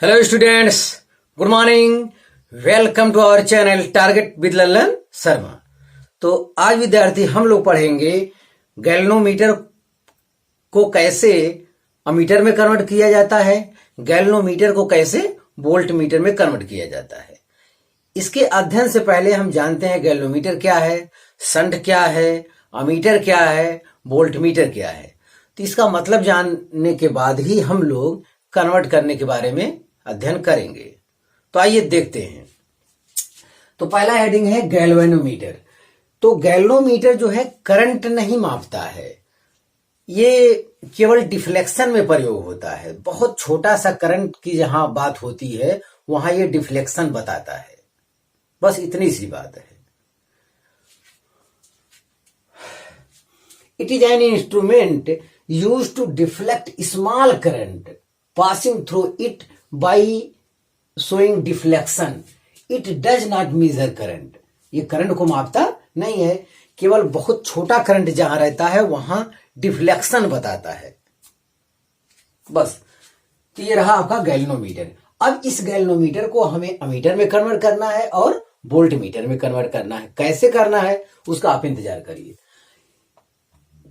Hello students, good morning. Welcome to our channel target with Lallan Sharma. तो आज विद्यार्थी हम लोग पढ़ेंगे गैल्वेनोमीटर को कैसे अमीटर में कन्वर्ट किया जाता है, गैल्वेनोमीटर को कैसे वोल्ट मीटर में कन्वर्ट किया जाता है। इसके अध्ययन से पहले हम जानते हैं गैल्वेनोमीटर क्या है, शंट क्या है, अमीटर क्या है, वोल्ट मीटर क्या है। तो इसका मतलब जानने के बाद ही हम लोग कन्वर्ट करने के बारे में अध्ययन करेंगे। तो आइए देखते हैं। तो पहला हेडिंग है गैल्वेनोमीटर। तो गैल्वेनोमीटर जो है करंट नहीं मापता है, ये केवल डिफ्लेक्शन में प्रयोग होता है। बहुत छोटा सा करंट की जहां बात होती है वहां ये डिफ्लेक्शन बताता है, बस इतनी सी बात है। It is an instrument used to deflect small current passing through it by showing deflection. It does not measure current. ये करंट को मापता नहीं है, केवल बहुत छोटा करंट जहां रहता है वहां डिफ्लेक्शन बताता है, बस। तो ये रहा आपका गैल्वेनोमीटर। अब इस गैल्वेनोमीटर को हमें अमीटर में कन्वर्ट करना है और वोल्ट मीटर में कन्वर्ट करना है। कैसे करना है उसका आप इंतजार करिए।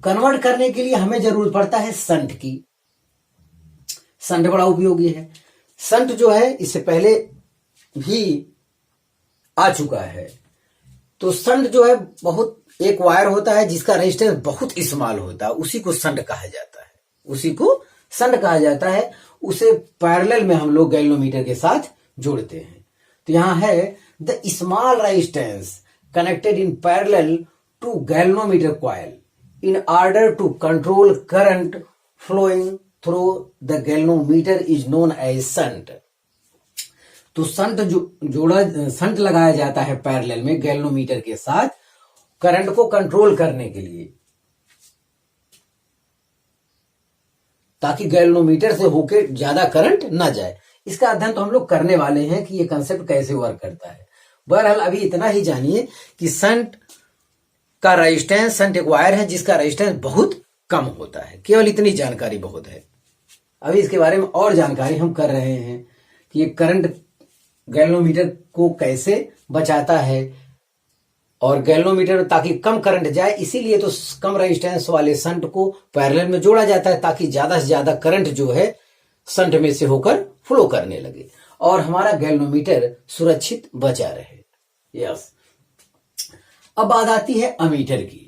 कन्वर्ट करने के लिए हमें जरूरत पड़ता है शंट की। शंट बड़ा उपयोगी है। शंट जो है इससे पहले भी आ चुका है। तो शंट जो है बहुत एक वायर होता है जिसका रेजिस्टेंस बहुत स्मॉल होता है, उसी को शंट कहा जाता है, उसी को शंट कहा जाता है। उसे पैरेलल में हम लोग गैल्वेनोमीटर के साथ जोड़ते हैं। तो यहां है the small resistance connected in parallel to galvanometer coil in order to control current flowing through the galvanometer is known as shunt. तो शंट लगाया जाता है पैरेलल में गैल्वेनोमीटर के साथ करंट को कंट्रोल करने के लिए, ताकि गैल्वेनोमीटर से होकर ज्यादा करंट ना जाए। इसका अध्ययन तो हम लोग करने वाले हैं कि ये कंसेप्ट कैसे वर्क करता है। बहरहाल अभी इतना ही जानिए कि शंट का रेजिस्टेंस, शंट एक वायर है जिसका रेजिस्टेंस बहुत कम होता है, केवल इतनी जानकारी बहुत है। अभी इसके बारे में और जानकारी हम कर रहे हैं कि ये करंट गैल्वेनोमीटर को कैसे बचाता है, और गैल्वेनोमीटर ताकि कम करंट जाए इसीलिए तो कम रेजिस्टेंस वाले शंट को पैरेलल में जोड़ा जाता है, ताकि ज्यादा से ज्यादा करंट जो है शंट में से होकर फ्लो करने लगे और हमारा गैल्वेनोमीटर सुरक्षित बचा रहे। यस। अब बात आती है अमीटर की।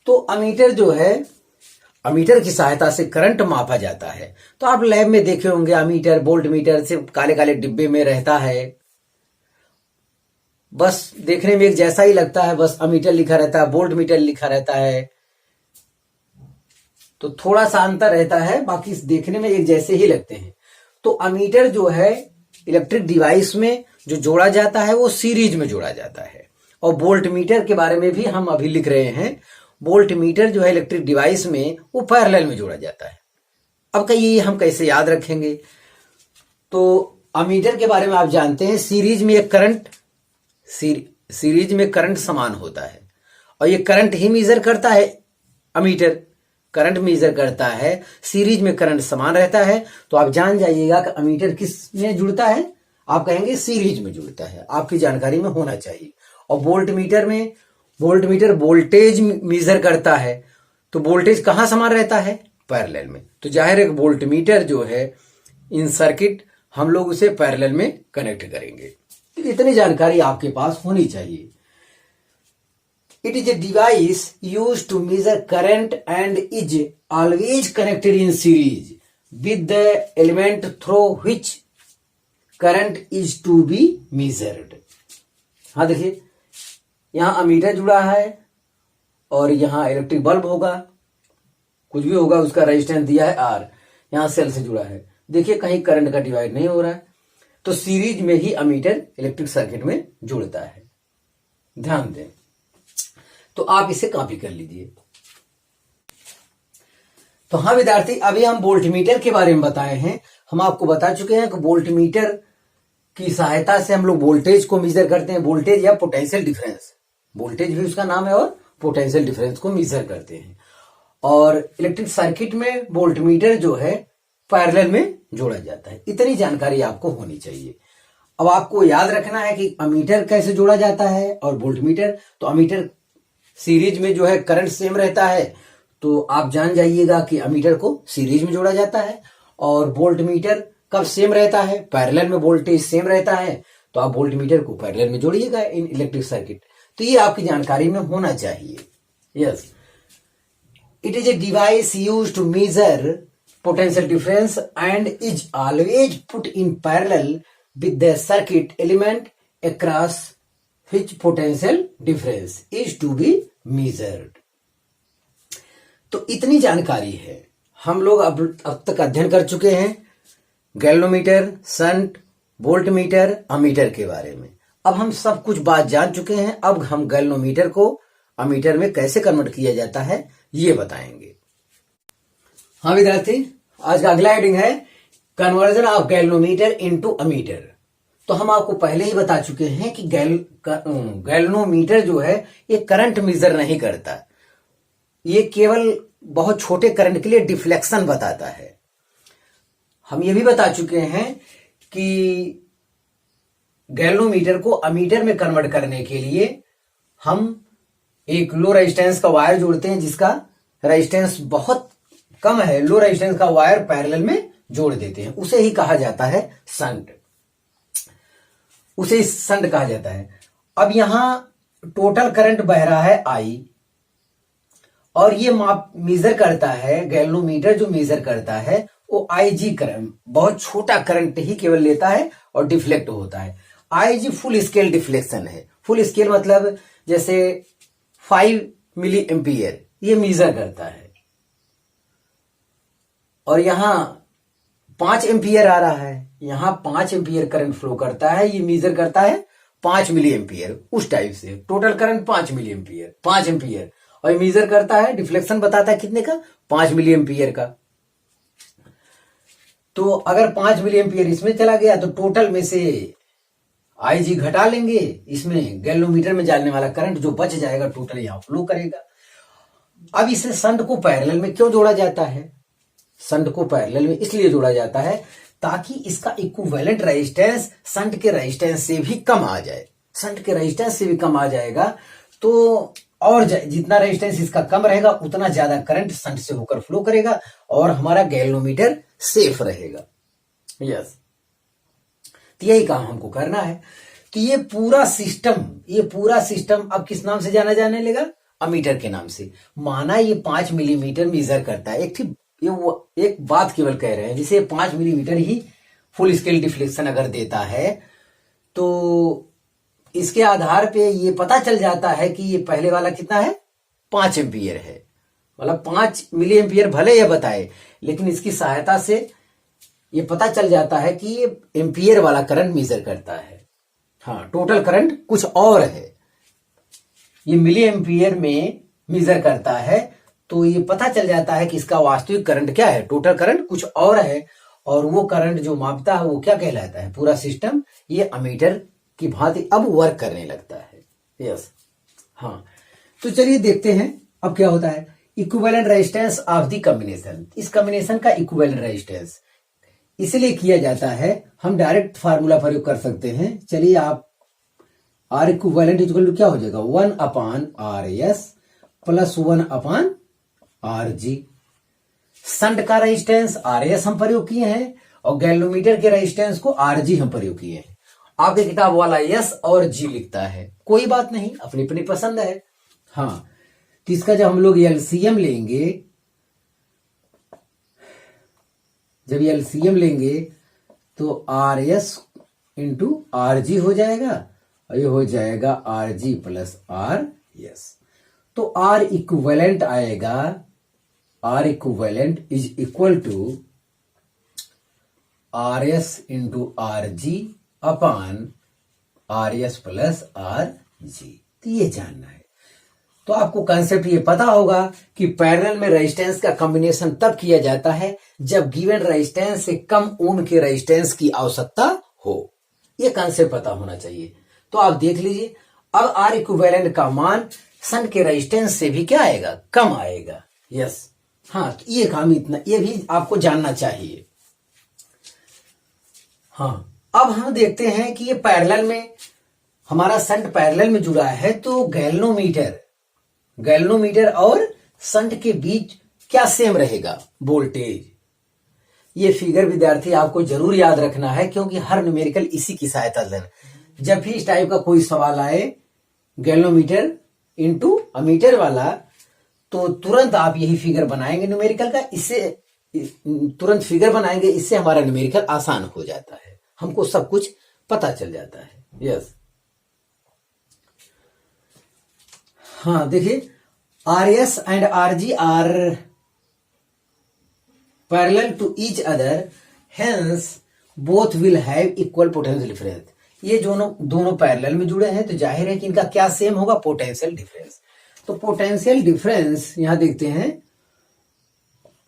तो अमीटर जो है, अमीटर की सहायता से करंट मापा जाता है। तो आप लैब में देखे होंगे अमीटर, वोल्ट मीटर से काले काले डिब्बे में रहता है, बस देखने में एक जैसा ही लगता है, बस अमीटर लिखा रहता है, वोल्ट मीटर लिखा रहता है। तो थोड़ा सा अंतर रहता है, बाकी देखने में एक जैसे ही लगते हैं। तो अमीटर जो है इलेक्ट्रिक डिवाइस में जो जोड़ा जाता है वो सीरीज में जोड़ा जाता है। और वोल्ट मीटर के बारे में भी हम अभी लिख रहे हैं। वोल्ट मीटर जो है इलेक्ट्रिक डिवाइस में वो पैरेलल में जोड़ा जाता है। अब कहिए हम कैसे याद रखेंगे। तो अमीटर के बारे में आप जानते हैं, सीरीज में एक करंट, सीरीज में करंट समान होता है और ये करंट ही मेजर करता है। अमीटर करंट मेजर करता है, सीरीज में करंट समान रहता है। तो आप जान जाइएगा कि अमीटर किस में जुड़ता है, आप कहेंगे सीरीज में जुड़ता है, आपकी जानकारी में होना चाहिए। और वोल्ट मीटर वोल्टेज मेजर करता है, तो वोल्टेज कहां समान रहता है, पैरेलल में। तो जाहिर है वोल्ट मीटर जो है इन सर्किट हम लोग उसे पैरेलल में कनेक्ट करेंगे। इतनी जानकारी आपके पास होनी चाहिए। It is a device used to measure current and is always connected in series with the element through which current is to be measured. हाँ देखिए, यहां अमीटर जुड़ा है और यहां इलेक्ट्रिक बल्ब होगा, कुछ भी होगा, उसका रेजिस्टेंस दिया है आर, यहां सेल से जुड़ा है। देखिए कहीं करंट का डिवाइड नहीं हो रहा है। तो सीरीज में ही अमीटर इलेक्ट्रिक सर्किट में जुड़ता है, ध्यान दें। तो आप इसे कॉपी कर लीजिए। तो हाँ विद्यार्थी, अभी हम वोल्ट मीटर के बारे में बताए हैं। हम आपको बता चुके हैं कि वोल्ट मीटर की सहायता से हम लोग वोल्टेज को मेजर करते हैं, वोल्टेज या पोटेंशियल डिफरेंस, वोल्टेज भी उसका नाम है और पोटेंशियल डिफरेंस को मेजर करते हैं। और इलेक्ट्रिक सर्किट में वोल्ट मीटर जो है पैरेलल में जोड़ा जाता है। इतनी जानकारी आपको होनी चाहिए। अब आपको याद रखना है कि अमीटर कैसे जोड़ा जाता है और वोल्ट मीटर। तो अमीटर सीरीज में जो है करंट सेम रहता है, तो आप जान जाइएगा कि अमीटर को सीरीज में जोड़ा जाता है। और वोल्ट मीटर कब सेम रहता है? पैरेलल में वोल्टेज सेम रहता है, तो आप वोल्ट मीटर को पैरेलल में जोड़िएगा इन इलेक्ट्रिक सर्किट। तो ये आपकी जानकारी में होना चाहिए। Yes, it is a device use to measure potential difference and is always put in parallel with the circuit element across which potential difference is to be measured। तो इतनी जानकारी है। हम लोग अब तक अध्ययन कर चुके हैं गैल्वेनोमीटर, शंट, वोल्टमीटर, अमीटर के बारे में। अब हम सब कुछ बात जान चुके हैं। अब हम गैल्वेनोमीटर को अमीटर में कैसे कन्वर्ट किया जाता है ये बताएंगे। हाँ विद्यार्थी, आज का अगला हेडिंग है conversion of galvanometer into ammeter. तो हम आपको पहले ही बता चुके हैं कि गैल्वेनोमीटर जो है ये करंट मेजर नहीं करता, ये केवल बहुत छोटे करंट के लिए डिफ्लेक्शन बताता है। हम ये भी बता चुके हैं कि गैल्वेनोमीटर को अमीटर में कन्वर्ट करने के लिए हम एक लो रेजिस्टेंस का वायर जोड़ते हैं जिसका रेजिस्टेंस बहुत कम है। लो रेजिस्टेंस का वायर पैरेलल में जोड़ देते हैं, उसे ही कहा जाता है शंट, उसे शंट कहा जाता है। अब यहां टोटल करंट बह रहा है आई, और ये मेजर करता है, गैल्वेनोमीटर जो मेजर करता है वो आईजी करंट, बहुत छोटा करंट ही केवल लेता है और डिफ्लेक्ट होता है। आईजी फुल स्केल डिफ्लेक्शन है। फुल स्केल मतलब जैसे 5 मिली एम्पियर ये मेजर करता है, और यहां 5 एम्पियर आ रहा है, यहां 5 एम्पियर करंट फ्लो करता है, ये मेजर करता है 5 मिली एम्पियर, उस टाइप से total current 5 milliampere, 5 ampere, और ये मेजर करता है, डिफ्लेक्शन बताता है कितने का? 5 मिली एम्पियर का। तो अगर 5 मिली एम्पियर इसमें चला गया तो टोटल में से आईजी घटा लेंगे, इसमें गैल्वेनोमीटर में जाने वाला करंट जो बच जाएगा टोटल यहां फ्लो करेगा। अब इसे शंट को पैरेलल में क्यों जोड़ा जाता है? शंट को पैरेलल में इसलिए जोड़ा जाता है ताकि इसका इक्विवेलेंट रेजिस्टेंस शंट के रेजिस्टेंस से भी कम आ जाए। शंट के रेजिस्टेंस से भी कम आ जाएगा तो और जितना रेजिस्टेंस इसका कम रहेगा उतना ज्यादा करंट शंट से होकर फ्लो करेगा और हमारा गैल्वेनोमीटर सेफ रहेगा। यस, तो यही काम हमको करना है। तो ये पूरा सिस्टम अब किस नाम से जाने लगा? अमीटर के नाम से। माना ये 5 मिलीमीटर मेजर करता है, एक बात केवल कह रहे हैं, जिसे 5 मिलीमीटर ही फुल स्केल डिफ्लेक्शन अगर देता है तो इसके आधार पे ये पता चल जाता है कि ये पहले वाला कितना है? 5 एम्पियर है। मतलब 5 मिली एम्पियर भले ये बताए, लेकिन इसकी सहायता से ये पता चल जाता है कि ये एम्पियर वाला करंट मेजर करता है। हाँ, टोटल करंट कुछ और है, ये मिली एम्पियर में मेजर करता है, तो ये पता चल जाता है कि इसका वास्तविक करंट क्या है, टोटल करंट कुछ और है, और वो करंट जो मापता है वो क्या कहलाता है? पूरा सिस्टम ये अमीटर की भांति अब वर्क करने लगता है। यस, हाँ, तो चलिए देखते हैं अब क्या होता है। Equivalent resistance of the combination, इस कॉम्बिनेशन का इक्विवेलेंट रेजिस्टेंस इसलिए किया जाता है, हम डायरेक्ट फार्मूला प्रयोग कर सकते हैं। चलिए, आप आर इक्विवेलेंट इक्वल टू क्या हो जाएगा? 1/RS plus 1/RG। शंट का रेजिस्टेंस RS हम प्रयोग किए हैं और गैल्वेनोमीटर के रेजिस्टेंस को RG हम प्रयोग किए हैं। आपकी किताब वाला S और G लिखता है, कोई बात नहीं, अपनी अपनी पसंद है। हाँ, तो इसका जब हम लोग LCM लेंगे, जब LCM लेंगे तो RS इंटू RG हो जाएगा और ये हो जाएगा RG प्लस RS। तो R इक्विवेलेंट आएगा, R equivalent is equal to RS into RG upon RS plus RG। तो ये जानना है। तो आपको कंसेप्ट ये पता होगा कि पैरेलल में रेजिस्टेंस का कॉम्बिनेशन तब किया जाता है जब गिवन रेजिस्टेंस से कम ओम के रेजिस्टेंस की आवश्यकता हो। ये कंसेप्ट पता होना चाहिए। तो आप देख लीजिए, अब R इक्विवेलेंट का मान शंट के रेजिस्टेंस से भी क्या आएगा? कम आएगा। यस, हाँ, तो ये काम इतना, ये भी आपको जानना चाहिए। हाँ, अब हम देखते हैं कि ये पैरेलल में हमारा संट पैरेलल में जुड़ा है, तो गैल्वेनोमीटर और संट के बीच क्या सेम रहेगा वोल्टेज। ये फिगर विद्यार्थी आपको जरूर याद रखना है, क्योंकि हर न्यूमेरिकल इसी की सहायता लेना। जब भी इस टाइप का कोई सवाल आए गैल्वेनोमीटर इनटू अमीटर वाला, तो तुरंत आप यही फिगर बनाएंगे न्यूमेरिकल का। इससे तुरंत फिगर बनाएंगे, इससे हमारा न्यूमेरिकल आसान हो जाता है, हमको सब कुछ पता चल जाता है। यस, हाँ देखिए, R S and R G are parallel to each other, hence both will have equal potential difference. ये दोनों पैरेलल में जुड़े हैं, तो जाहिर है कि इनका क्या सेम होगा, पोटेंशियल डिफरेंस। तो पोटेंशियल डिफरेंस यहां देखते हैं,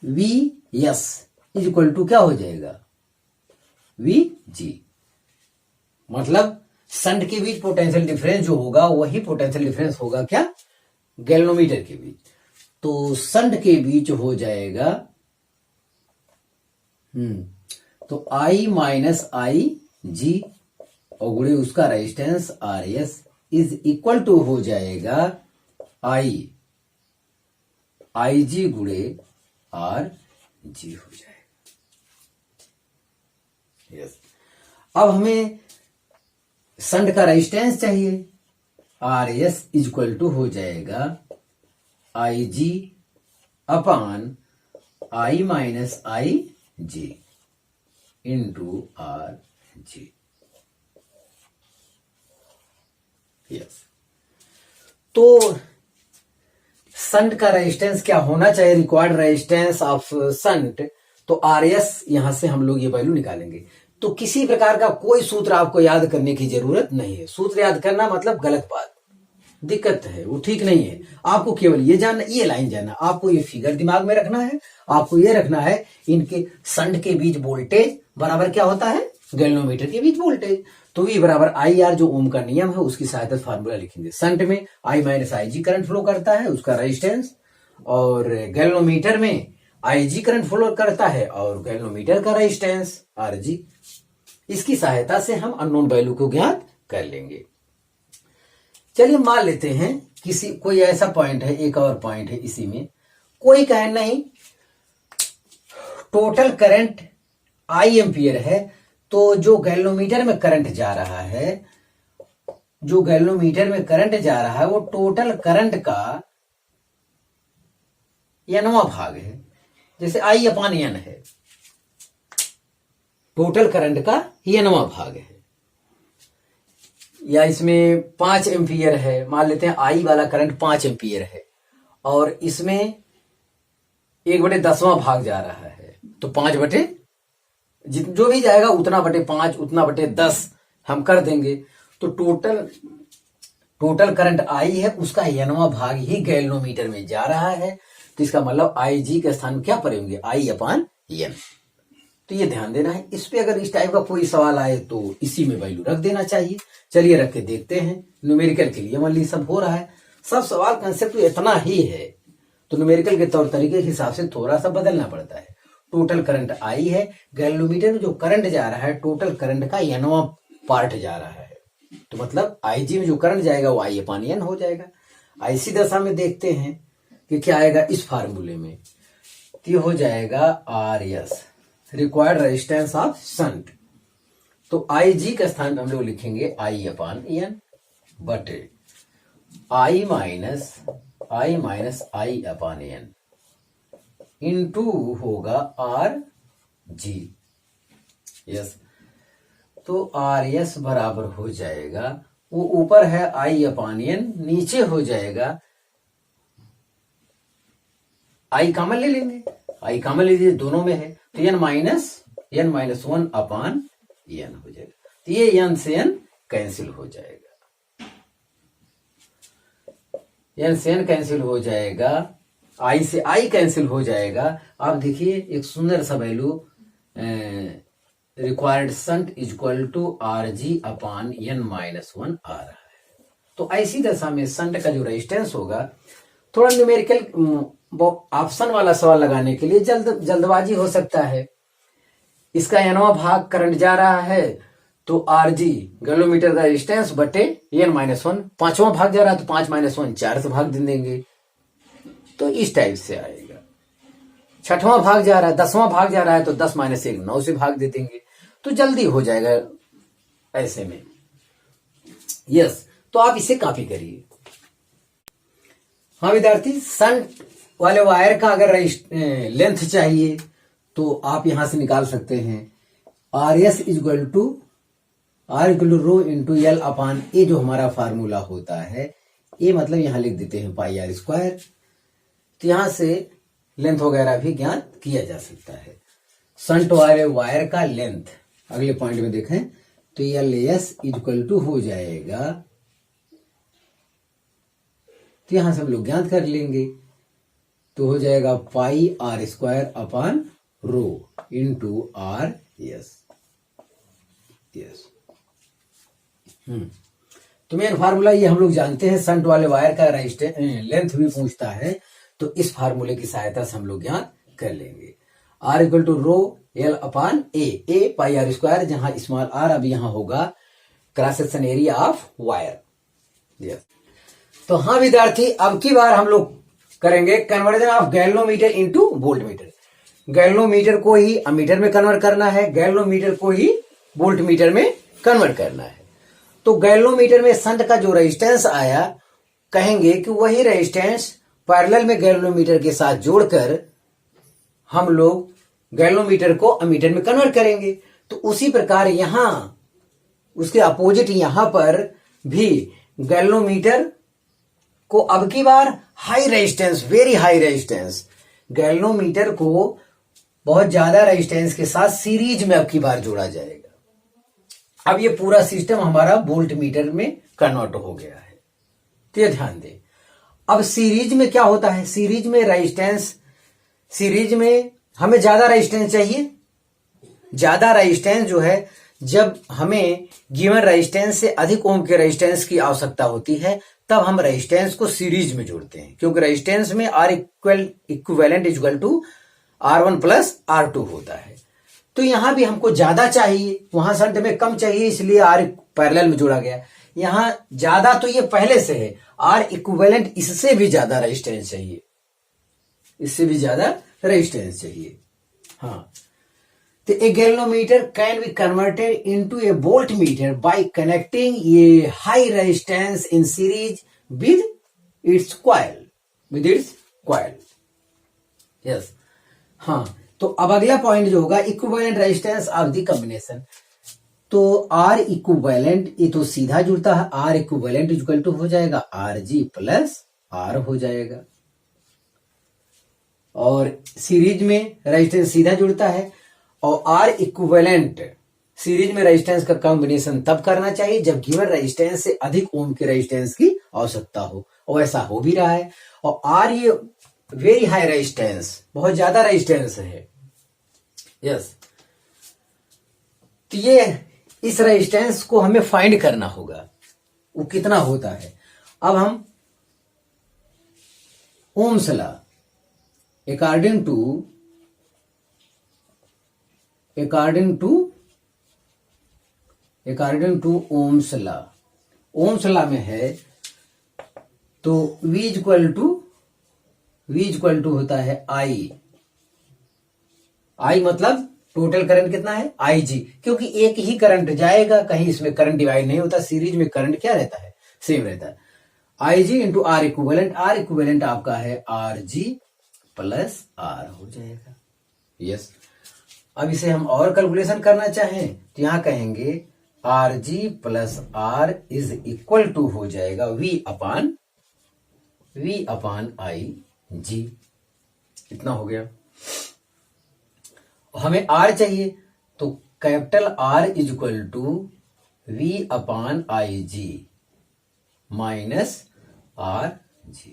V S is equal to क्या हो जाएगा, वी जी। मतलब संट के बीच पोटेंशियल डिफरेंस जो होगा वही पोटेंशियल डिफरेंस होगा क्या, गैल्वेनोमीटर के बीच। तो संट के बीच हो जाएगा तो I माइनस आई जी और गुणे उसका resistance R S is equal to हो जाएगा आई जी गुणे आर जी हो जाएगा। यस, अब हमें संट का रेजिस्टेंस चाहिए, R S is equal to हो जाएगा I G upon I minus I G into R G. Yes, तो संट का रेजिस्टेंस क्या होना चाहिए, रिक्वायर्ड रेजिस्टेंस ऑफ संट, तो आर एस यहां से हम लोग ये वैल्यू निकालेंगे। तो किसी प्रकार का कोई सूत्र आपको याद करने की जरूरत नहीं है। सूत्र याद करना मतलब गलत बात, दिक्कत है, वो ठीक नहीं है। आपको केवल ये जानना, ये लाइन जानना, आपको ये फिगर दिमाग में रखना है। आपको ये रखना है इनके संट के बीच वोल्टेज बराबर क्या होता है, गैल्वेनोमीटर के बीच वोल्टेज। तो V बराबर आई आर, जो ओम का नियम है उसकी सहायता से फार्मूला लिखेंगे। संट में I minus I G current flow करता है, उसका रेजिस्टेंस, और गैल्वेनोमीटर में आई जी करंट फ्लो करता है और गैल्वेनोमीटर का रेजिस्टेंस आर जी। इसकी सहायता से हम अननोन वैल्यू को ज्ञात कर लेंगे। चलिए मान लेते हैं कोई ऐसा पॉइंट है, एक और पॉइंट है इसी में, कोई कहे नहीं टोटल करंट आई एम्पियर है, तो जो गैल्वेनोमीटर में करंट जा रहा है, वो टोटल करंट का एनवा भाग है। जैसे आई अपान एन है, टोटल करंट का एनवा भाग है। या इसमें 5 एम्पियर है, मान लेते हैं आई वाला करंट 5 एम्पियर है, और इसमें 1/10वां भाग जा रहा है, तो 5 बटे जो भी जाएगा उतना बटे 5, उतना बटे 10 हम कर देंगे। तो टोटल करंट आई है, उसका एनवा भाग ही गैल्वेनोमीटर में जा रहा है। तो इसका मतलब आई जी के स्थान क्या पड़े होंगे, आई अपान एन। तो ये ध्यान देना है। इस पे अगर इस टाइप का कोई सवाल आए तो इसी में वैल्यू रख देना चाहिए। चलिए रख के देखते हैं। न्यूमेरिकल के लिए मान ली सब हो रहा है, सब सवाल कंसेप्ट इतना ही है, तो न्यूमेरिकल के तौर तरीके के हिसाब से थोड़ा सा बदलना पड़ता है। टोटल करंट आई है, गैल्वेनोमीटर में जो करंट जा रहा है टोटल करंट का एनवा पार्ट जा रहा है, तो मतलब आई जी में जो करंट जाएगा वो आई अपान एन हो जाएगा। ऐसी दशा में देखते हैं कि क्या आएगा इस फार्मूले में, तो ये हो जाएगा R S, required resistance of shunt. तो आई जी के स्थान पर हम लोग लिखेंगे आई अपान एन बटे आई माइनस आई अपान एन इंटू होगा आर जी। यस, तो आर एस बराबर हो जाएगा, वो ऊपर है आई अपान एन, नीचे हो जाएगा आई कॉमन ले लेंगे, आई कॉमन ले लीजिए, दोनों में है, तो एन माइनस 1 अपान एन हो जाएगा। तो ये एन से एन कैंसिल हो जाएगा, एन से एन कैंसिल हो जाएगा, आई से आई कैंसिल हो जाएगा। आप देखिए एक सुंदर सा value, required shunt is equal to R G upon N minus 1 आ रहा है। तो ऐसी दशा में संट का जो रेजिस्टेंस होगा, थोड़ा न्यूमेरिकल वो ऑप्शन वाला सवाल लगाने के लिए जल्दबाजी हो सकता है। इसका nवां भाग करंट जा रहा है तो RG गैलोमीटर का रेजिस्टेंस बटे n-1, पांचवां भाग जा रहा है तो 5-1 4 से भाग देंगे, तो इस टाइप से आएगा। छठवां भाग जा रहा है, 10वां भाग जा रहा है तो 10-1 9 से भाग दे देंगे, तो जल्दी हो जाएगा ऐसे में। यस, तो आप इसे कॉपी करिए। हाँ विद्यार्थी, शंट वाले वायर का अगर लेंथ चाहिए तो आप यहां से निकाल सकते हैं RS equal to rho into L upon A, जो हमारा फार्मूला होता है। ए मतलब यहां लिख देते हैं पाई R स्क्वायर। तो यहां से लेंथ वगैरह भी ज्ञात किया जा सकता है। शंट वाले वायर का लेंथ अगले पॉइंट में देखें तो LS इक्वल टू हो जाएगा, तो यहां से हम लोग ज्ञात कर लेंगे, तो हो जाएगा पाई R square upon rho into R yes. तो मेन फार्मूला ये हम लोग जानते हैं। शंट वाले वायर का लेंथ भी पूछता है तो इस फार्मूले की सहायता से हम लोग ज्ञात कर लेंगे। R equal to rho L upon A pi R square, जहां स्मॉल r अब यहां होगा cross section area of wire. Yes, तो हाँ विद्यार्थी, अब की बार हम लोग करेंगे conversion of galvanometer into voltmeter. Galvanometer को ही अमीटर में कन्वर्ट करना है, गैल्वेनोमीटर को ही वोल्टमीटर में कन्वर्ट करना है। तो गैल्वेनोमीटर में शंट का जो रेजिस्टेंस आया, कहेंगे कि वही रेजिस्टेंस पैरेलल में गैल्वेनोमीटर के साथ जोड़कर हम लोग गैल्वेनोमीटर को अमीटर में कन्वर्ट करेंगे। तो उसी प्रकार यहां उसके अपोजिट यहां पर भी गैल्वेनोमीटर को अब की बार high resistance, very high resistance, galvanometer को बहुत ज्यादा रेजिस्टेंस के साथ सीरीज में अब की बार जोड़ा जाएगा। अब ये पूरा सिस्टम हमारा वोल्ट मीटर में कन्वर्ट हो गया है। तो ये ध्यान दें। अब सीरीज में क्या होता है, सीरीज में रेजिस्टेंस, सीरीज में हमें ज्यादा रेजिस्टेंस चाहिए। ज्यादा रेजिस्टेंस जो है, जब हमें गिवन रेजिस्टेंस से अधिक ओम के रेजिस्टेंस की आवश्यकता होती है, तब हम रेजिस्टेंस को सीरीज में जोड़ते हैं, क्योंकि रेजिस्टेंस में R equivalent equal to R1 plus R2 होता है। तो यहां भी हमको ज्यादा चाहिए, वहां शंट में कम चाहिए, इसलिए R पैरेलल में जोड़ा गया। यहां ज्यादा तो ये पहले से है, R इक्विवेलेंट इससे भी ज्यादा रेजिस्टेंस चाहिए, इससे भी ज्यादा रेजिस्टेंस चाहिए। हाँ, तो a galvanometer can be converted into a voltmeter by connecting a high resistance in series with its coil. Yes, हाँ, तो अब अगला पॉइंट जो होगा equivalent resistance of the combination. तो R इक्विवेलेंट, ये तो सीधा जुड़ता है, R इक्विवेलेंट इक्वल टू हो जाएगा RG प्लस R हो जाएगा। और सीरीज में रेजिस्टेंस सीधा जुड़ता है, और R इक्विवेलेंट सीरीज में रेजिस्टेंस का कॉम्बिनेशन तब करना चाहिए जब गिवन रेजिस्टेंस से अधिक ओम के रेजिस्टेंस की आवश्यकता हो, और ऐसा हो भी रहा है। और R ये वेरी हाई रेजिस्टेंस, बहुत ज्यादा रेजिस्टेंस है। यस, तो ये इस रेजिस्टेंस को हमें फाइंड करना होगा, वो कितना होता है। अब हम Ohm's law according to Ohm's law में है, तो V इक्वल टू होता है I मतलब टोटल करंट कितना है IG, क्योंकि एक ही करंट जाएगा, कहीं इसमें करंट डिवाइड नहीं होता। सीरीज में करंट क्या रहता है, सेम रहता है। IG इंटू R इक्विवेलेंट आपका है RG प्लस R हो जाएगा। यस, अब इसे हम और कैलकुलेशन करना चाहें तो यहां कहेंगे RG plus R is equal to हो जाएगा V अपान IG। इतना हो गया। हमें R चाहिए, तो capital R is equal to V upon IG minus RG।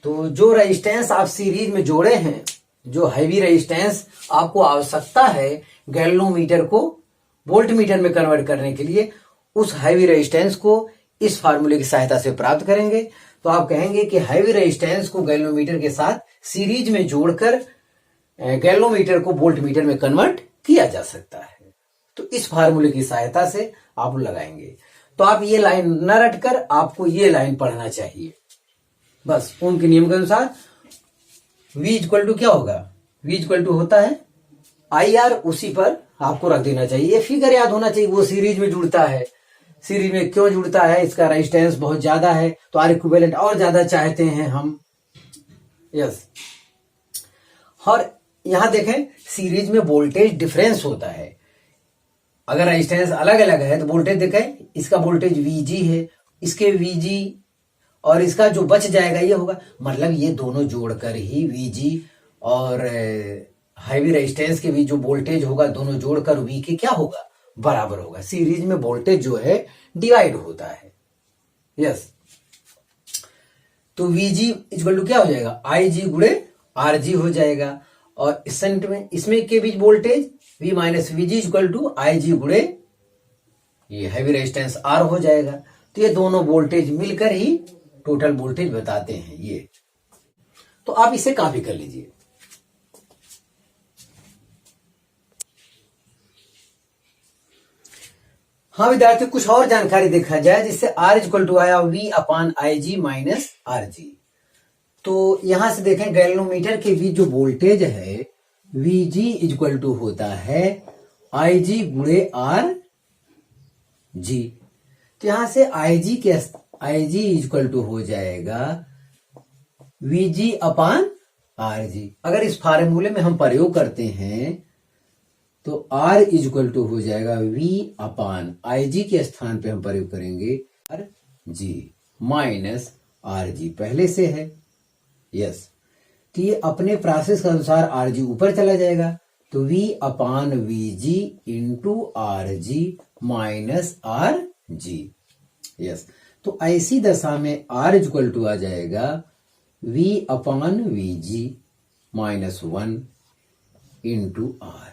तो जो रेजिस्टेंस आप सीरीज में जोड़े हैं, जो हैवी रेजिस्टेंस आपको आवश्यकता है गैल्वेनोमीटर को वोल्टमीटर में कन्वर्ट करने के लिए, उस हैवी रेजिस्टेंस को इस फार्मूले की सहायता से प्राप्त करेंगे। तो आप कहेंगे कि हैवी रेजिस्टेंस को गैल्वेनोमीटर के साथ सीरीज में जोड़कर गैल्वेनोमीटर को वोल्टमीटर में कन्वर्ट किया जा सकता है। तो इस फार्मूले की सहायता से आप लगाएंगे। तो आप ये लाइन न रटकर आपको ये लाइन पढ़ना चाहिए। बस ओम के नियम के अनुसार V इक्वल टू क्या होगा, V इक्वल टू होता है IR, उसी पर आपको रख देना चाहिए। ये फिगर याद होना चाहिए, वो सीरीज में जुड़ता है। सीरीज में क्यों जुड़ता है, इसका रेजिस्टेंस बहुत ज्यादा है तो आर इक्विवेलेंट और ज्यादा चाहते हैं हम। यस, और यहां देखें सीरीज में वोल्टेज डिफरेंस होता है। अगर रेजिस्टेंस अलग अलग है तो वोल्टेज देखें, इसका वोल्टेज VG है, इसके VG और इसका जो बच जाएगा ये होगा, मतलब ये दोनों जोड़कर ही VG और हैवी रेजिस्टेंस के भी जो वोल्टेज होगा दोनों जोड़कर V के क्या होगा, बराबर होगा। सीरीज में वोल्टेज जो है डिवाइड होता है। यस, तो VG इक्वल टू क्या हो जाएगा, IG गुणे RG हो जाएगा। और इस सेंट में इसमें के बीच voltage V minus VG equal to IG गुणे ये हैवी रेजिस्टेंस R हो जाएगा। तो ये दोनों वोल्टेज मिलकर ही टोटल वोल्टेज बताते हैं ये। तो आप इसे कॉपी कर लीजिए। हाँ विद्यार्थी, कुछ और जानकारी देखा जाए जिससे R इक्वल टू आया V upon IG minus RG। तो यहां से देखें गैल्वेनोमीटर के बीच जो वोल्टेज है VG इक्वल टू होता है IG गुणे RG। तो यहां से IG इक्वल टू हो जाएगा VG अपान RG। अगर इस फार्मूले में हम प्रयोग करते हैं तो R इक्वल टू हो जाएगा V अपान IG के स्थान पे हम प्रयोग करेंगे RG माइनस RG पहले से है। यस, तो ये अपने प्रोसेस के अनुसार RG ऊपर चला जाएगा तो V अपान VG into RG minus RG। Yes, तो ऐसी दशा में R इक्वल टू आ जाएगा V अपान VG माइनस 1 इंटू R।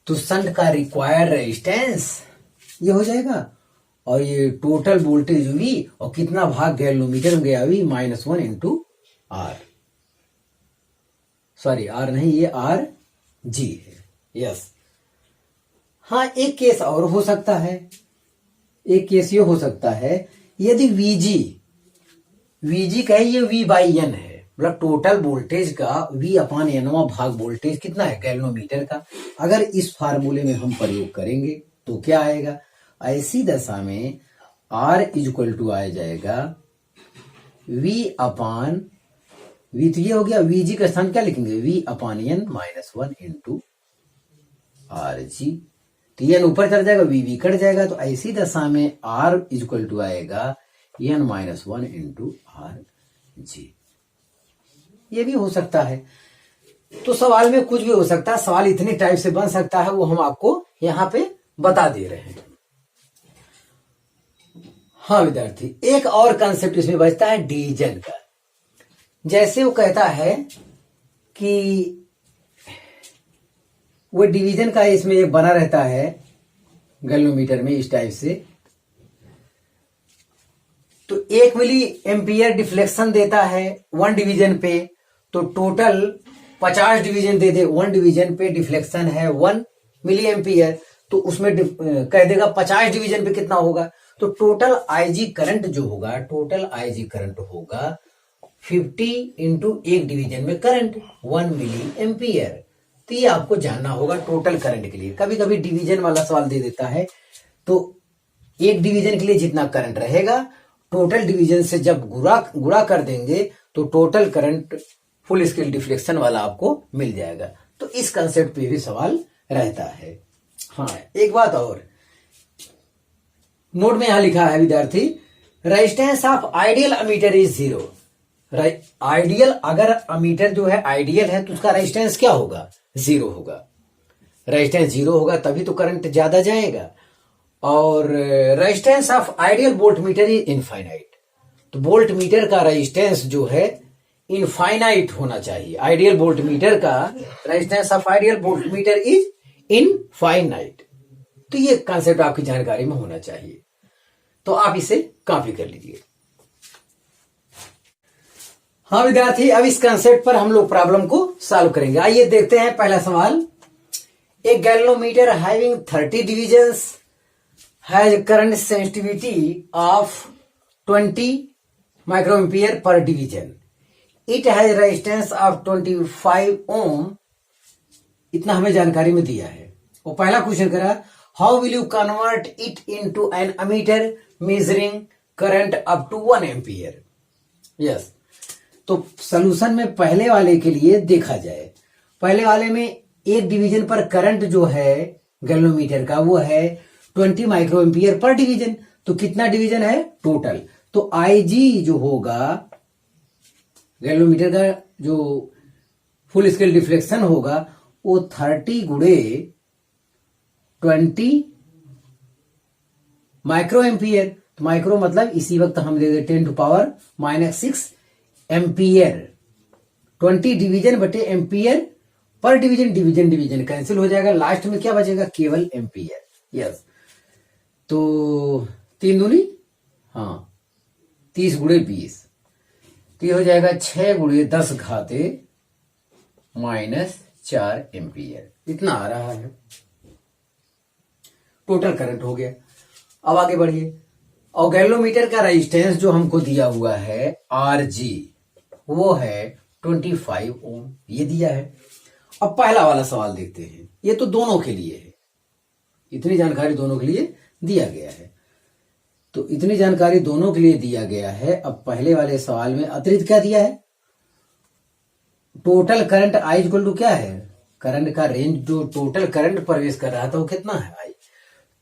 तो शंट का रिक्वायर्ड रेजिस्टेंस ये हो जाएगा और ये टोटल वोल्टेज V और कितना भाग गैल्वेनोमीटर में गया V minus 1 into R। Sorry R नहीं, ये RG है। यस, हाँ एक केस और हो सकता है। एक केस ये हो सकता है यदि VG कहे ये V बाई N है, मतलब टोटल वोल्टेज का V अपान Nवां भाग वोल्टेज कितना है गैल्वेनोमीटर का। अगर इस फार्मूले में हम प्रयोग करेंगे तो क्या आएगा, ऐसी दशा में R इक्वल टू आ जाएगा V अपान V, तो ये हो गया VG का स्थान क्या लिखेंगे V अपान N माइनस 1 इंटू RG। तो N ऊपर चढ़ जाएगा, V कट जाएगा। तो ऐसी दशा में R इक्वल टू आएगा N माइनस 1 इंटू RG। ये भी हो सकता है। तो सवाल में कुछ भी हो सकता है, सवाल इतने टाइप से बन सकता है वो हम आपको यहां पे बता दे रहे हैं। हाँ विद्यार्थी, एक और कंसेप्ट इसमें बचता है डिवीजन का। जैसे वो कहता है कि वो डिवीजन का इसमें एक बना रहता है गैल्वेनोमीटर में इस टाइप से। तो 1 मिली एम्पियर डिफ्लेक्शन देता है 1 डिवीजन पे, तो टोटल 50 डिवीजन दे दे। 1 डिवीजन पे डिफ्लेक्शन है 1 मिली एम्पियर, तो उसमें कह देगा 50 डिवीजन पे कितना होगा। तो टोटल IG करंट जो होगा, टोटल IG करंट होगा 50 इंटू 1 डिवीजन में करंट 1 मिली एम्पियर। तो ये आपको जानना होगा टोटल करंट के लिए। कभी कभी डिवीजन वाला सवाल दे देता है, तो 1 डिवीजन के लिए जितना करंट रहेगा टोटल डिवीजन से जब गुणा कर देंगे तो total current full scale deflection वाला आपको मिल जाएगा। तो इस कंसेप्ट पे भी सवाल रहता है। हाँ एक बात और नोट में यहां लिखा है विद्यार्थी, resistance of ideal ammeter is 0। Ideal, अगर अमीटर जो है आइडियल है तो उसका रेजिस्टेंस क्या होगा, 0 होगा। रेजिस्टेंस 0 होगा तभी तो करंट ज्यादा जाएगा। और resistance of ideal voltmeter is infinite. तो वोल्टमीटर का रेजिस्टेंस जो है इनफाइनाइट होना चाहिए। आइडियल वोल्टमीटर का resistance of ideal voltmeter is infinite. तो ये कॉन्सेप्ट आपकी जानकारी में होना चाहिए, तो आप इसे कॉपी कर लीजिए। हाँ विद्यार्थी, अब इस कॉन्सेप्ट पर हम लोग प्रॉब्लम को सॉल्व करेंगे। आइए देखते हैं पहला सवाल। A galvanometer having 30 divisions has current sensitivity of 20 microampere per division. It has resistance of 25 ohm. इतना हमें जानकारी में दिया है। वो पहला क्वेश्चन करा, how will you convert it into an ammeter measuring current up to 1 ampere. Yes, तो सॉल्यूशन में पहले वाले के लिए देखा जाए। पहले वाले में एक डिवीजन पर करंट जो है गैल्वेनोमीटर का वो है 20 माइक्रोएम्पियर पर डिवीजन। तो कितना डिवीजन है टोटल, तो IG जो होगा गैल्वेनोमीटर का जो फुल स्केल डिफ्लेक्शन होगा वो 30 गुणे 20 माइक्रो एम्पियर। तो माइक्रो मतलब इसी वक्त हम दे दे 10⁻⁻6 एम्पियर। 20 डिवीजन बटे ampere per division, division division cancel हो जाएगा, लास्ट में क्या बचेगा केवल एम्पियर। यस, तो 3 दूनी 30 गुणे 20, तो ये हो जाएगा 6 गुणे 10 घाते -4 एम्पियर। इतना आ रहा है, टोटल करंट हो गया। अब आगे बढ़िए। और गैल्वेनोमीटर का रेजिस्टेंस जो हमको दिया हुआ है RG वो है 25 ओम, ये दिया है। अब पहला वाला सवाल देखते हैं। ये तो दोनों के लिए है, इतनी जानकारी दोनों के लिए दिया गया है। तो इतनी जानकारी दोनों के लिए दिया गया है। अब पहले वाले सवाल में अतिरिक्त क्या दिया है, total current I equal to क्या है, करंट का रेंज जो टोटल करंट प्रवेश कर रहा था वो कितना है I।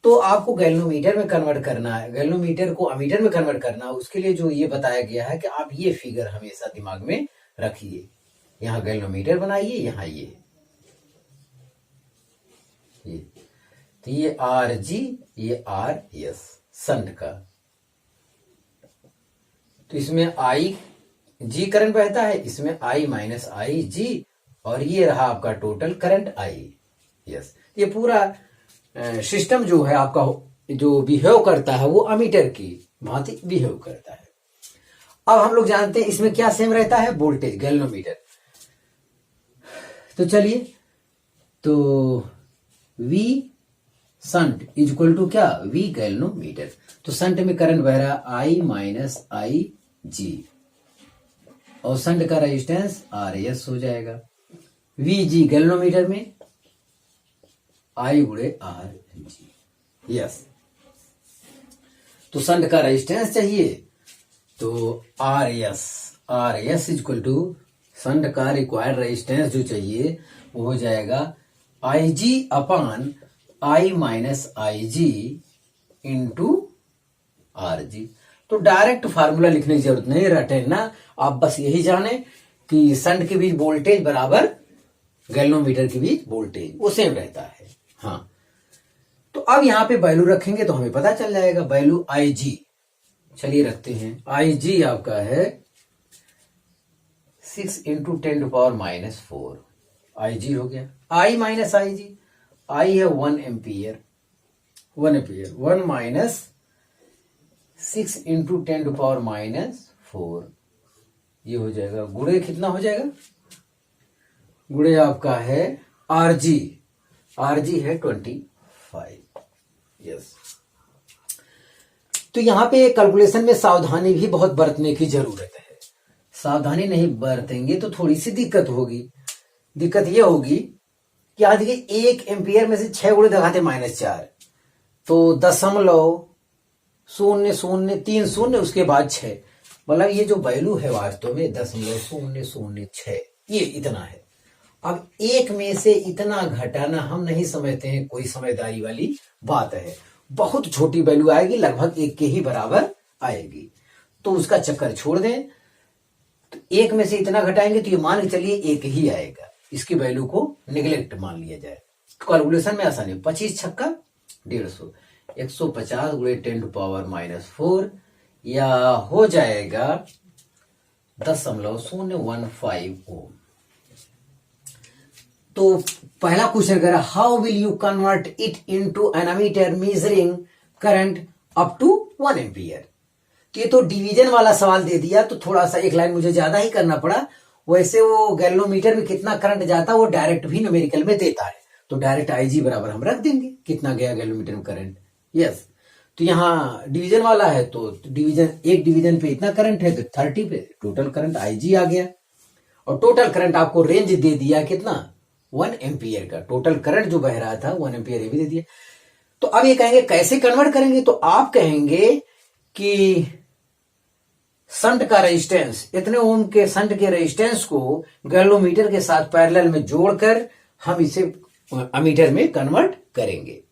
तो आपको गैल्वेनोमीटर में कन्वर्ट करना है, गैल्वेनोमीटर को अमीटर में कन्वर्ट करना है। उसके लिए जो ये बताया गया है कि आप ये फिगर हमेशा दिमाग में रखिए। यहां गैल्वेनोमीटर बनाइए, यहां ये तो ये RG, ये RS शंट का। तो इसमें IG करंट बहता है, इसमें I माइनस IG, और ये रहा आपका टोटल करंट I। यस, ये पूरा सिस्टम जो है आपका जो बिहेव करता है वो अमीटर की भांति बिहेव करता है। अब हम लोग जानते हैं इसमें क्या सेम रहता है, वोल्टेज गैल्वेनोमीटर। तो चलिए, तो V shunt is equal to क्या, V गैल्वेनोमीटर। तो शंट में करंट बह रहा I माइनस IG, और शंट का रेजिस्टेंस RS हो जाएगा। VG गैल्वेनोमीटर में I गुणे RG। यस, तो शंट का रेजिस्टेंस चाहिए, तो RS is equal to shunt का रिक्वायर्ड रेजिस्टेंस जो चाहिए वो हो जाएगा IG upon I minus IG into RG। तो डायरेक्ट फार्मूला लिखने की जरूरत नहीं, रटे ना, आप बस यही जाने कि शंट के बीच वोल्टेज बराबर गैल्वेनोमीटर के बीच वोल्टेज वो सेम रहता है। हाँ, तो अब यहां पे वैल्यू रखेंगे तो हमें पता चल जाएगा वैल्यू IG। चलिए रखते हैं, IG आपका है 6 इंटू 10⁻⁻4 IG हो गया। I माइनस IG, I है 1 एम्पियर, 1 माइनस 6 इंटू 10⁻⁻4, ये हो जाएगा गुणे कितना हो जाएगा, गुणे आपका है RG है 25। यस, तो यहां पे कैलकुलेशन में सावधानी भी बहुत बरतने की जरूरत है। सावधानी नहीं बरतेंगे तो थोड़ी सी दिक्कत होगी। दिक्कत यह होगी कि आज देखिए 1 एम्पियर में से 6 गुणे दगाते -4, तो 0.0030 उसके बाद 6, मतलब ये जो वैल्यू है वास्तव में 0.006, ये इतना है। अब 1 में से इतना घटाना हम नहीं समझते हैं कोई समझदारी वाली बात है। बहुत छोटी वैल्यू आएगी, लगभग 1 के ही बराबर आएगी, तो उसका चक्कर छोड़ दें। तो 1 में से इतना घटाएंगे तो ये मान के चलिए 1 ही आएगा, इसकी वैल्यू को निगलेक्ट मान लिया जाए। कैलकुलेशन में आसानी, 25 छक्का 150, 150 गुणे 10⁻⁻4, या हो जाएगा 0.015 ओम। तो पहला क्वेश्चन कह रहा how will you convert it into an ammeter measuring current up to 1 ampere. तो ये तो डिवीजन वाला सवाल दे दिया, तो थोड़ा सा एक लाइन मुझे ज्यादा ही करना पड़ा। वैसे वो गैल्वेनोमीटर में कितना करंट जाता है वो डायरेक्ट भी न्यूमेरिकल में देता है, तो डायरेक्ट IG बराबर हम रख देंगे कितना गया गैल्वेनोमीटर में करंट। यस, तो यहाँ डिवीजन वाला है तो डिवीजन, एक डिवीजन पे इतना करंट है तो 30 पे टोटल करंट IG आ गया। और टोटल करंट आपको रेंज दे दिया कितना, 1 एम्पियर का टोटल करंट जो बह रहा था 1 एम्पियर ये भी दे दिया। तो अब ये कहेंगे कैसे कन्वर्ट करेंगे, तो आप कहेंगे कि संट का रेजिस्टेंस, इतने ओम के संट के रेजिस्टेंस को गैल्वेनोमीटर के साथ पैरेलल में जोड़कर हम इसे अमीटर में कन्वर्ट करेंगे।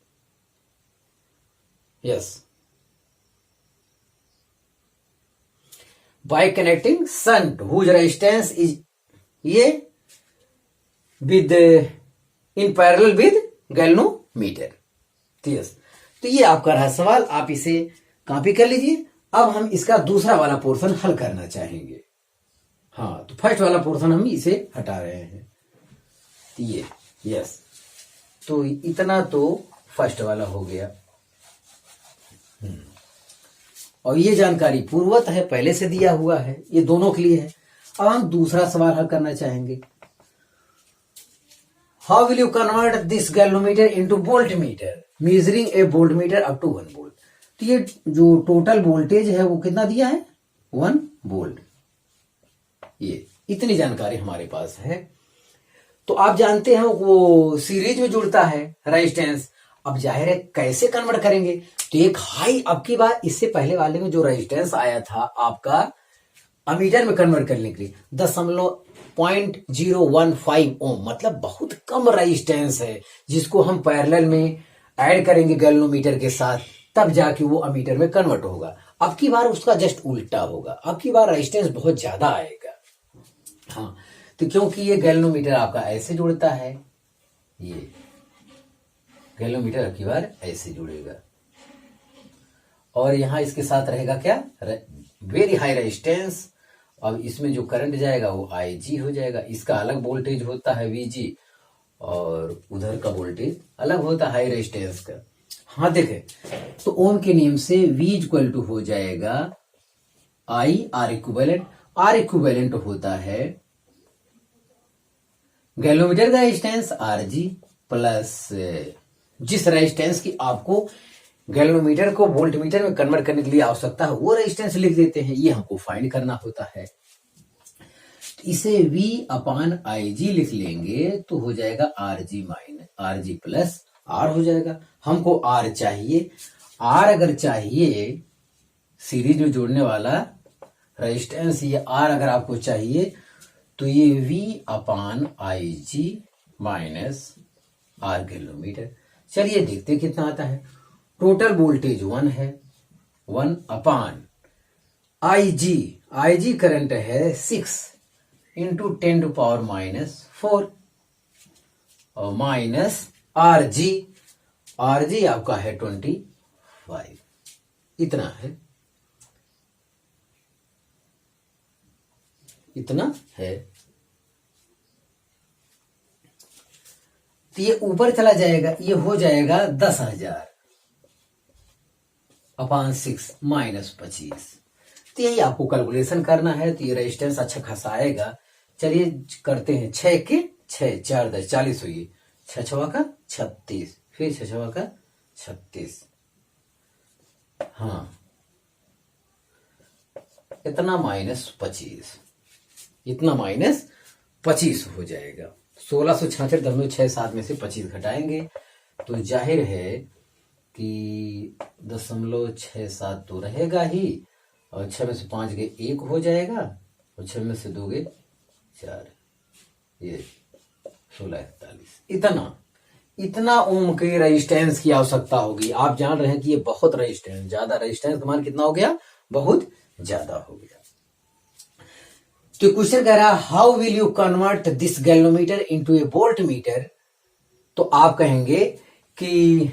Yes, by connecting shunt whose resistance is ये with in parallel with galvanometer. Yes, तो ये आपका रहा सवाल, आप इसे कॉपी कर लीजिए। अब हम इसका दूसरा वाला पोर्शन हल करना चाहेंगे। हाँ, तो फर्स्ट वाला पोर्शन हम इसे हटा रहे हैं। ये यस, तो इतना तो फर्स्ट वाला हो गया। और ये जानकारी पूर्वत है, पहले से दिया हुआ है, ये दोनों के लिए है। अब हम दूसरा सवाल हल करना चाहेंगे। How will you convert this galvanometer into voltmeter measuring a voltmeter up to 1 volt. तो ये जो टोटल वोल्टेज है वो कितना दिया है, 1 वोल्ट। ये इतनी जानकारी हमारे पास है। तो आप जानते हैं वो सीरीज में जुड़ता है रेजिस्टेंस। अब जाहिर है कैसे कन्वर्ट करेंगे, तो एक हाई, अब की बार इससे पहले वाले में जो रेजिस्टेंस आया था आपका अमीटर में कन्वर्ट करने के लिए 0.015 ओम, मतलब बहुत कम रेजिस्टेंस है, जिसको हम पैरेलल में ऐड करेंगे गैल्वेनोमीटर के साथ, तब जाके वो अमीटर में कन्वर्ट होगा। अब की बार उसका जस्ट उल्टा होगा, अब की बार रेजिस्टेंस बहुत ज्यादा आएगा। हाँ, तो क्योंकि ये गैल्वेनोमीटर आपका ऐसे जुड़ता है, ये गैल्वेनोमीटर अब की बार ऐसे जुड़ेगा, और यहां इसके साथ रहेगा क्या, वेरी हाई रेजिस्टेंस। अब इसमें जो करंट जाएगा वो IG हो जाएगा। इसका अलग वोल्टेज होता है VG, और उधर का वोल्टेज अलग होता है हाई रेजिस्टेंस का। हाँ देखें, तो ओम के नियम से V इक्वल टू हो जाएगा I R equivalent. R equivalent होता है गैल्वेनोमीटर का रेजिस्टेंस RG प्लस जिस रेजिस्टेंस की आपको गैल्वेनोमीटर को वोल्टमीटर में कन्वर्ट करने के लिए आवश्यकता है वो रेजिस्टेंस लिख देते हैं, ये हमको फाइंड करना होता है। इसे V अपान IG लिख लेंगे तो हो जाएगा RG प्लस R हो जाएगा। हमको R चाहिए, R अगर चाहिए सीरीज में जोड़ने वाला रेजिस्टेंस, ये R अगर आपको चाहिए तो ये V upon IG minus R galvanometer. चलिए देखते कितना आता है। टोटल वोल्टेज 1 है, 1 अपान IG करंट है 6 इंटू 10 टू पावर -4 और माइनस RG आपका है 25, इतना है, इतना है। तो ये ऊपर चला जाएगा, ये हो जाएगा 10,000 अपान 6 माइनस 25। तो यही आपको कैलकुलेशन करना है। तो ये रेजिस्टेंस अच्छा खासा आएगा। चलिए करते हैं, 6 के 6 4 10 40 हुई, 6 6 का 36, फिर 6 6 का 36। हाँ, इतना -25, इतना -25 हो जाएगा। 1666.67 में से 25 घटाएंगे तो जाहिर है कि 0.67 तो रहेगा ही, और 6 में से 5 गए 1 हो जाएगा, और 6 में से 2 गए 4, ये 1641। इतना ओम के रेजिस्टेंस की आवश्यकता होगी। आप जान रहे हैं कि ये बहुत रेजिस्टेंस, ज्यादा रेजिस्टेंस का मान कितना हो गया, बहुत ज्यादा हो गया। तो क्वेश्चन कह रहा है how will you convert this galvanometer into A voltmeter. तो आप कहेंगे कि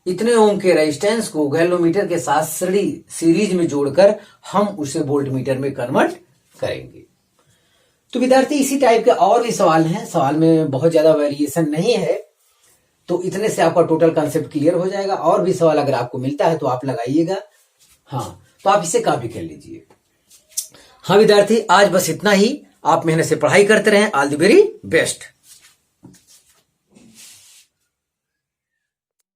इतने ओम के रेजिस्टेंस को गैल्वेनोमीटर के साथ सीरीज में जोड़कर हम उसे वोल्टमीटर में कन्वर्ट करेंगे। तो विद्यार्थी इसी टाइप के और भी सवाल हैं, सवाल में बहुत ज्यादा वेरिएशन नहीं है, तो इतने से आपका टोटल कंसेप्ट क्लियर हो जाएगा। और भी सवाल अगर आपको मिलता है तो आप लगाइएगा, हाँ तो आप इसे कॉपी कर लीजिए। हाँ विद्यार्थी, आज बस इतना ही। आप मेहनत से पढ़ाई करते रहें। All the very best.